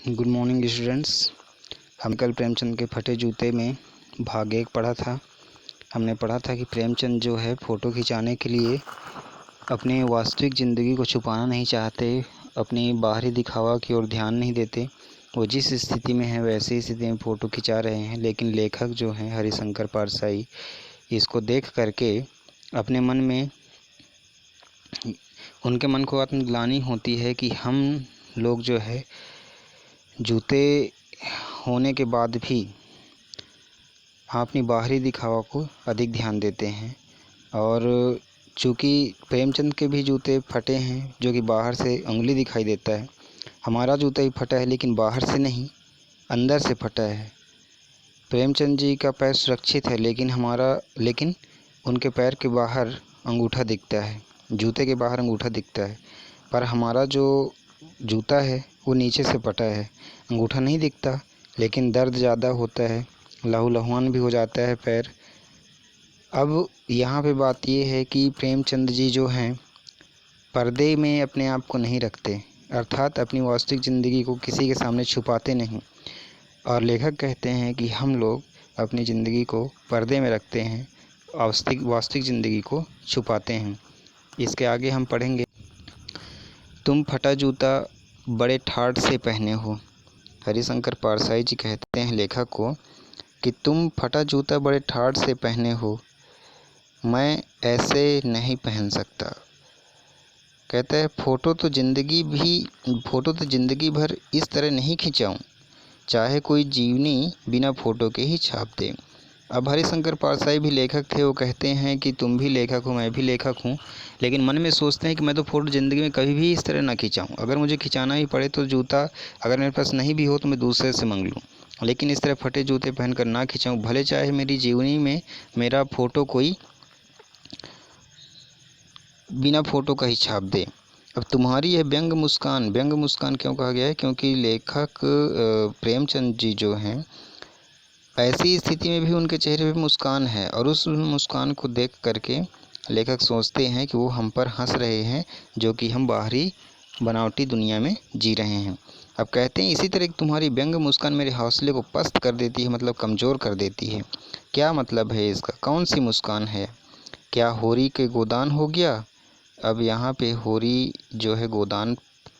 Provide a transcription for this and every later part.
Good morning students. हम कल प्रेमचंद के फटे जूते में भाग 1 पढ़ा था। हमने पढ़ा था कि प्रेमचंद जो है फ़ोटो खिंचाने के लिए अपने वास्तविक ज़िंदगी को छुपाना नहीं चाहते, अपनी बाहरी दिखावा की ओर ध्यान नहीं देते। वो जिस स्थिति में है वैसे ही स्थिति में फ़ोटो खिंचा रहे हैं, लेकिन लेखक जो हैं हरिशंकर पारसाई इसको देख करके अपने मन में उनके मन को आत्मग्लानि होती है कि हम लोग जो है जूते होने के बाद भी अपनी बाहरी दिखावा को अधिक ध्यान देते हैं। और चूँकि प्रेमचंद के भी जूते फटे हैं जो कि बाहर से उंगली दिखाई देता है, हमारा जूता ही फटा है लेकिन बाहर से नहीं अंदर से फटा है। प्रेमचंद जी का पैर सुरक्षित है लेकिन उनके पैर के बाहर अंगूठा दिखता है, जूते के बाहर अंगूठा दिखता है, पर हमारा जो जूता है वो नीचे से फटा है, अंगूठा नहीं दिखता लेकिन दर्द ज़्यादा होता है, लहूलुहान भी हो जाता है पैर। अब यहाँ पे बात ये है कि प्रेमचंद जी जो हैं पर्दे में अपने आप को नहीं रखते, अर्थात अपनी वास्तविक ज़िंदगी को किसी के सामने छुपाते नहीं। और लेखक कहते हैं कि हम लोग अपनी ज़िंदगी को पर्दे में रखते हैं, वास्तविक ज़िंदगी को छुपाते हैं। इसके आगे हम पढ़ेंगे, तुम फटा जूता बड़े ठाठ से पहने हो। हरिशंकर पारसाई जी कहते हैं लेखक को कि तुम फटा जूता बड़े ठाठ से पहने हो, मैं ऐसे नहीं पहन सकता। कहता है फ़ोटो तो ज़िंदगी भर इस तरह नहीं खिंचाऊं, चाहे कोई जीवनी बिना फ़ोटो के ही छाप दे। अब हरिशंकर पारसाई भी लेखक थे, वो कहते हैं कि तुम भी लेखक हो, मैं भी लेखक हूँ, लेकिन मन में सोचते हैं कि मैं तो फ़ोटो ज़िंदगी में कभी भी इस तरह ना खिंचाऊँ। अगर मुझे खिंचाना ही पड़े तो जूता अगर मेरे पास नहीं भी हो तो मैं दूसरे से मंग लूँ, लेकिन इस तरह फटे जूते पहनकर ना खिंचाऊँ, भले चाहे मेरी जीवनी में मेरा फ़ोटो कोई बिना फ़ोटो का ही छाप दे। अब तुम्हारी यह व्यंग मुस्कान क्यों कहा गया है? क्योंकि लेखक प्रेमचंद जी जो हैं ऐसी स्थिति में भी उनके चेहरे पे मुस्कान है, और उस मुस्कान को देख करके लेखक सोचते हैं कि वो हम पर हंस रहे हैं, जो कि हम बाहरी बनावटी दुनिया में जी रहे हैं। अब कहते हैं इसी तरह तुम्हारी व्यंग मुस्कान मेरे हौसले को पस्त कर देती है, मतलब कमज़ोर कर देती है। क्या मतलब है इसका? कौन सी मुस्कान है? क्या होरी के गोदान हो गया? अब यहाँ पे होरी जो है गोदान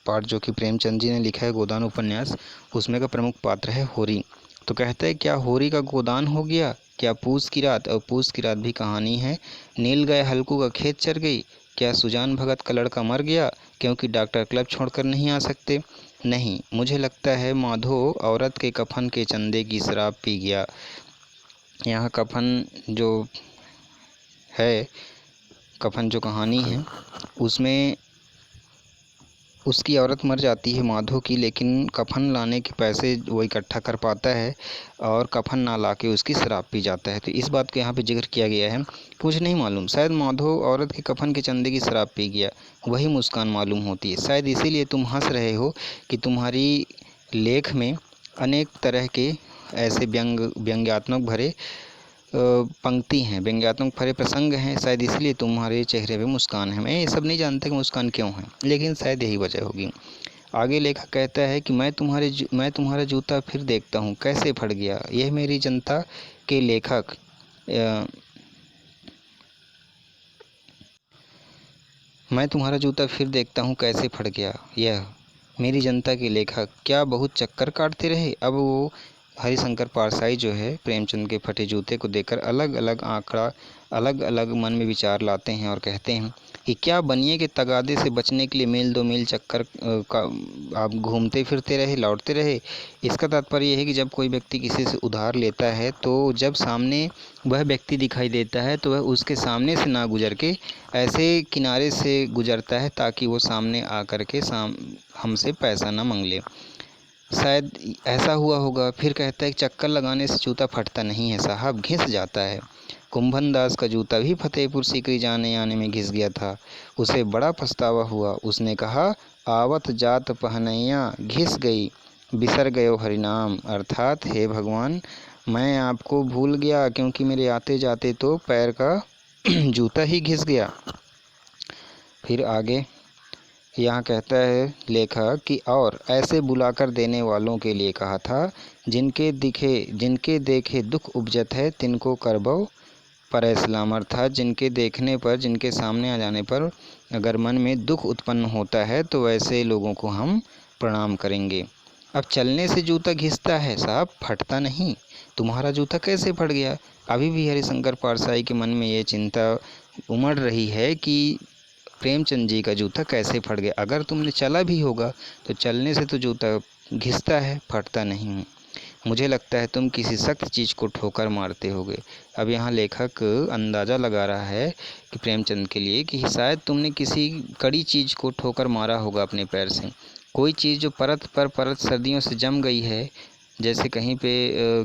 पाठ जो कि प्रेमचंद जी ने लिखा है, गोदान उपन्यास, उसमें का प्रमुख पात्र है होरी। तो कहता है क्या होरी का गोदान हो गया? क्या पूस की रात, और पूस की रात भी कहानी है, नील गए हल्कू का खेत चर गई? क्या सुजान भगत का लड़का मर गया क्योंकि डॉक्टर क्लब छोड़कर नहीं आ सकते? नहीं, मुझे लगता है माधो औरत के कफन के चंदे की शराब पी गया। यहाँ कफन जो है, कफन जो कहानी है उसमें उसकी औरत मर जाती है माधो की, लेकिन कफन लाने के पैसे वो इकट्ठा कर पाता है और कफन ना लाके उसकी शराब पी जाता है। तो इस बात को यहाँ पे जिक्र किया गया है। कुछ नहीं मालूम, शायद माधो औरत के कफन के चंदे की शराब पी गया, वही मुस्कान मालूम होती है। शायद इसीलिए तुम हंस रहे हो कि तुम्हारी लेख में अनेक तरह के ऐसे व्यंग्यात्मक भरे पंक्ति हैं, व्यंग्यात्मक भरे प्रसंग हैं, शायद इसलिए तुम्हारे चेहरे पे मुस्कान है। मैं ये सब नहीं जानता कि मुस्कान क्यों है, लेकिन शायद यही वजह होगी। आगे लेखक कहता है कि मैं तुम्हारा जूता फिर देखता हूँ कैसे फट गया। यह मेरी जनता के लेखक मैं तुम्हारा जूता फिर देखता हूँ कैसे फट गया, यह मेरी जनता के लेखक क्या बहुत चक्कर काटते रहे। अब वो हरिशंकर पारसाई जो है प्रेमचंद के फटे जूते को देखकर अलग अलग मन में विचार लाते हैं और कहते हैं कि क्या बनिए के तगादे से बचने के लिए मील दो मील चक्कर का आप घूमते फिरते रहे, लौटते रहे। इसका तात्पर्य यह है कि जब कोई व्यक्ति किसी से उधार लेता है तो जब सामने वह व्यक्ति दिखाई देता है तो वह उसके सामने से ना गुजर के ऐसे किनारे से गुजरता है ताकि वो सामने आकर के हमसे पैसा ना मांग ले। शायद ऐसा हुआ होगा। फिर कहता है कि चक्कर लगाने से जूता फटता नहीं है साहब, घिस जाता है। कुंभन दास का जूता भी फतेहपुर सीकरी जाने आने में घिस गया था, उसे बड़ा पछतावा हुआ। उसने कहा आवत जात पहनैया घिस गई, बिसर गयो हरिनाम, अर्थात हे भगवान मैं आपको भूल गया क्योंकि मेरे आते जाते तो पैर का जूता ही घिस गया। फिर आगे यहाँ कहता है लेखक कि और ऐसे बुलाकर देने वालों के लिए कहा था, जिनके देखे दुख उपजत है तिनको करबो पर सलाम। अर्थात जिनके देखने पर, जिनके सामने आ जाने पर अगर मन में दुख उत्पन्न होता है तो वैसे लोगों को हम प्रणाम करेंगे। अब चलने से जूता घिसता है साहब, फटता नहीं। तुम्हारा जूता कैसे फट गया? अभी भी हरिशंकर पारसाई के मन में ये चिंता उमड़ रही है कि प्रेमचंद जी का जूता कैसे फट गया। अगर तुमने चला भी होगा तो चलने से तो जूता घिसता है, फटता नहीं। मुझे लगता है तुम किसी सख्त चीज़ को ठोकर मारते होगे। अब यहाँ लेखक अंदाज़ा लगा रहा है कि प्रेमचंद के लिए कि शायद तुमने किसी कड़ी चीज़ को ठोकर मारा होगा अपने पैर से। कोई चीज़ जो परत पर परत सर्दियों से जम गई है, जैसे कहीं पे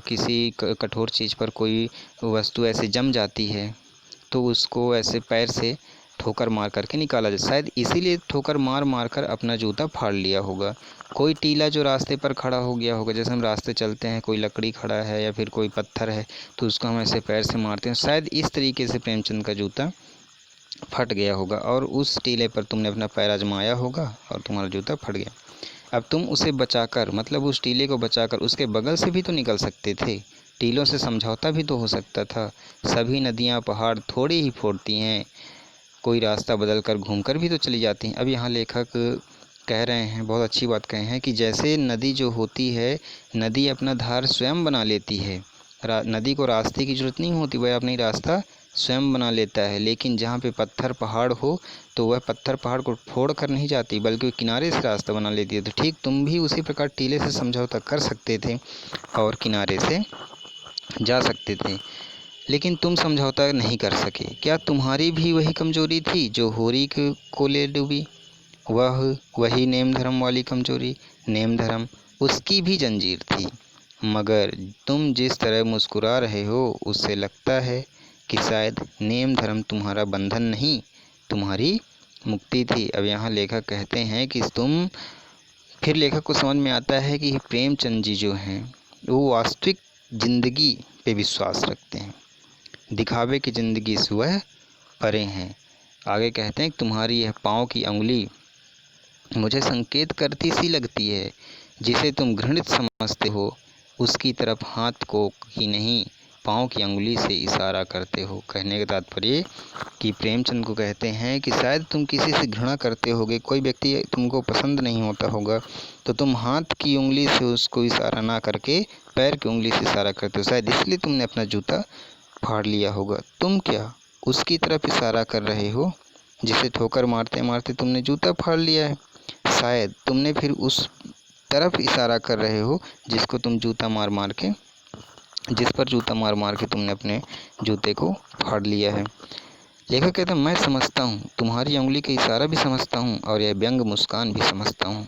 किसी कठोर चीज़ पर कोई वस्तु ऐसे जम जाती है तो उसको ऐसे पैर से ठोकर मार करके निकाला जाए। शायद इसीलिए ठोकर मार मार कर अपना जूता फाड़ लिया होगा। कोई टीला जो रास्ते पर खड़ा हो गया होगा, जैसे हम रास्ते चलते हैं, कोई लकड़ी खड़ा है या फिर कोई पत्थर है तो उसको हम ऐसे पैर से मारते हैं। शायद इस तरीके से प्रेमचंद का जूता फट गया होगा और उस टीले पर तुमने अपना पैर आजमाया होगा और तुम्हारा जूता फट गया। अब तुम उसे बचाकर, मतलब उस टीले को बचाकर उसके बगल से भी तो निकल सकते थे। टीलों से समझौता भी तो हो सकता था। सभी नदियाँ पहाड़ थोड़ी ही फोड़ती हैं, कोई रास्ता बदल कर घूम कर भी तो चली जाती हैं। अब यहाँ लेखक कह रहे हैं, बहुत अच्छी बात कहे हैं कि जैसे नदी जो होती है, नदी अपना धार स्वयं बना लेती है। नदी को रास्ते की ज़रूरत नहीं होती, वह अपनी रास्ता स्वयं बना लेता है। लेकिन जहाँ पे पत्थर पहाड़ हो तो वह पत्थर पहाड़ को फोड़ कर नहीं जाती, बल्कि किनारे से रास्ता बना लेती है। तो ठीक तुम भी उसी प्रकार टीले से समझौता कर सकते थे और किनारे से जा सकते थे, लेकिन तुम समझौता नहीं कर सके। क्या तुम्हारी भी वही कमजोरी थी जो होरी को ले डूबी? वही नेम धर्म वाली कमजोरी। नेम धर्म उसकी भी जंजीर थी, मगर तुम जिस तरह मुस्कुरा रहे हो उससे लगता है कि शायद नेम धर्म तुम्हारा बंधन नहीं, तुम्हारी मुक्ति थी। अब यहाँ लेखक कहते हैं कि फिर लेखक को समझ में आता है कि प्रेमचंद जी जो हैं वो वास्तविक ज़िंदगी पे विश्वास रखते हैं, दिखावे की ज़िंदगी से वह परे हैं। आगे कहते हैं कि तुम्हारी यह पाँव की उंगली मुझे संकेत करती सी लगती है, जिसे तुम घृणित समझते हो उसकी तरफ हाथ को ही नहीं, पाँव की उंगली से इशारा करते हो। कहने का तात्पर्य कि प्रेमचंद को कहते हैं कि शायद तुम किसी से घृणा करते होगे, कोई व्यक्ति तुमको पसंद नहीं होता होगा तो तुम हाथ की उंगली से उसको इशारा ना करके पैर की उंगली से इशारा करते हो। शायद इसलिए तुमने अपना जूता फाड़ लिया होगा। तुम क्या उसकी तरफ इशारा कर रहे हो जिसे ठोकर मारते मारते तुमने जूता फाड़ लिया है? शायद तुमने फिर उस तरफ इशारा कर रहे हो जिस पर जूता मार मार के तुमने अपने जूते को फाड़ लिया है। लेखक कहता है मैं समझता हूँ, तुम्हारी उंगली का इशारा भी समझता हूँ और यह व्यंग मुस्कान भी समझता हूँ।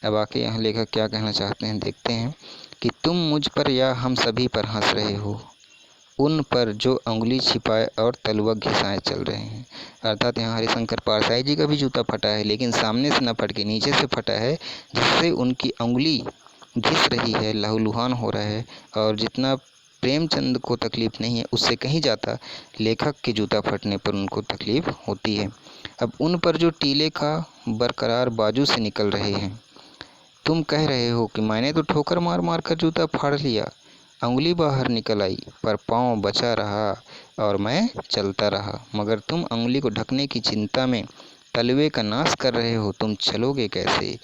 अब आके यहाँ लेखक क्या कहना चाहते हैं देखते हैं कि तुम मुझ पर या हम सभी पर हंस रहे हो, उन पर जो उंगली छिपाए और तलवा घिसाए चल रहे हैं। अर्थात यहाँ हरिशंकर पारसाई जी का भी जूता फटा है, लेकिन सामने से न फट के नीचे से फटा है, जिससे उनकी उंगली घिस रही है, लहूलुहान हो रहा है। और जितना प्रेमचंद को तकलीफ़ नहीं है उससे कहीं ज़्यादा लेखक के जूता फटने पर उनको तकलीफ़ होती है। अब उन पर जो टीले का बरकरार बाजू से निकल रहे हैं, तुम कह रहे हो कि मैंने तो ठोकर मार मार कर जूता फाड़ लिया, उंगली बाहर निकल आई पर पाँव बचा रहा और मैं चलता रहा, मगर तुम उंगली को ढकने की चिंता में तलवे का नाश कर रहे हो, तुम चलोगे कैसे?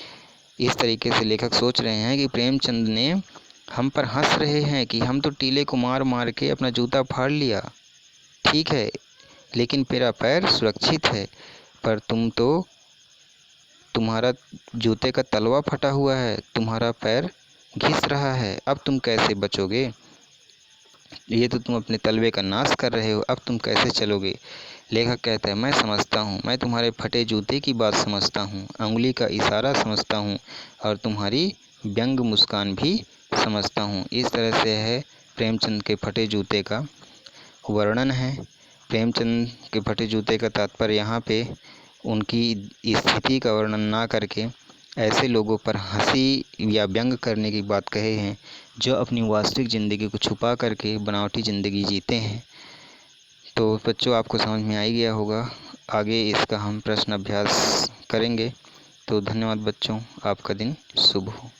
इस तरीके से लेखक सोच रहे हैं कि प्रेमचंद ने हम पर हंस रहे हैं कि हम तो टीले को मार मार के अपना जूता फाड़ लिया, ठीक है, लेकिन मेरा पैर सुरक्षित है, पर तुम्हारा जूते का तलवा फटा हुआ है, तुम्हारा पैर घिस रहा है, अब तुम कैसे बचोगे? ये तो तुम अपने तलवे का नाश कर रहे हो, अब तुम कैसे चलोगे? लेखक कहता है मैं समझता हूँ, मैं तुम्हारे फटे जूते की बात समझता हूँ, उंगली का इशारा समझता हूँ और तुम्हारी व्यंग मुस्कान भी समझता हूँ। इस तरह से है प्रेमचंद के फटे जूते का वर्णन है। प्रेमचंद के फटे जूते का तात्पर्य यहाँ पे उनकी स्थिति का वर्णन ना करके ऐसे लोगों पर हंसी या व्यंग करने की बात कहे हैं जो अपनी वास्तविक ज़िंदगी को छुपा करके बनावटी ज़िंदगी जीते हैं। तो बच्चों आपको समझ में आ ही गया होगा। आगे इसका हम प्रश्न अभ्यास करेंगे। तो धन्यवाद बच्चों, आपका दिन शुभ हो।